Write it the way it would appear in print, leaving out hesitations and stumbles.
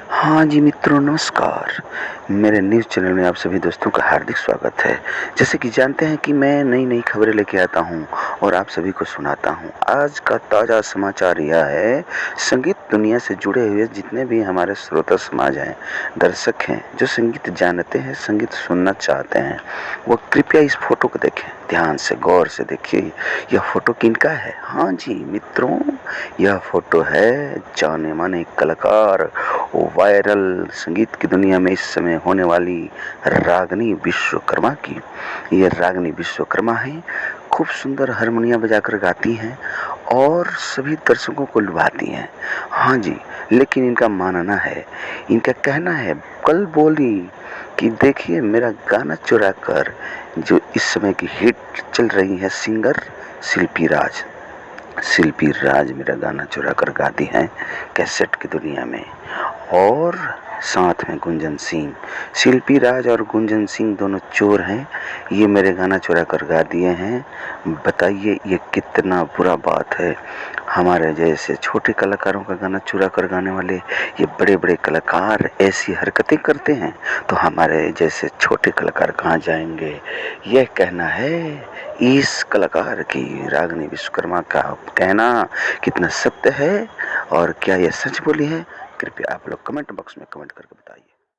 हाँ जी मित्रों, नमस्कार। मेरे न्यूज़ चैनल में आप सभी दोस्तों का हार्दिक स्वागत है। जैसे कि जानते हैं कि मैं नई खबरें लेके आता हूँ और आप सभी को सुनाता हूँ। आज का ताज़ा समाचार यह है, संगीत दुनिया से जुड़े हुए जितने भी हमारे श्रोता समाज हैं, दर्शक हैं, जो संगीत जानते हैं, संगीत सुनना चाहते हैं, वो कृपया इस फोटो को देखें, ध्यान से गौर से देखिए। यह फोटो किनका है? हाँ जी मित्रों, यह फोटो है जाने माने कलाकार, वायरल संगीत की दुनिया में इस समय होने वाली रागिनी विश्वकर्मा की। ये रागिनी विश्वकर्मा है, खूब सुंदर हारमोनिया बजाकर गाती हैं और सभी दर्शकों को लुभाती हैं। हाँ जी, लेकिन इनका मानना है, इनका कहना है, कल बोली कि देखिए मेरा गाना चुरा कर, जो इस समय की हिट चल रही है सिंगर शिल्पी राज मेरा गाना चुरा कर गाती हैं कैसेट की दुनिया में, और साथ में गुंजन सिंह। शिल्पी राज और गुंजन सिंह दोनों चोर हैं, ये मेरे गाना चुरा कर गा दिए हैं। बताइए ये कितना बुरा बात है। हमारे जैसे छोटे कलाकारों का गाना चुरा कर गाने वाले ये बड़े बड़े कलाकार ऐसी हरकतें करते हैं, तो हमारे जैसे छोटे कलाकार कहाँ जाएंगे? यह कहना है इस कलाकार की, रागिनी विश्वकर्मा का कहना कितना सत्य है और क्या यह सच बोली है? कृपया आप लोग कमेंट बॉक्स में कमेंट करके बताइए।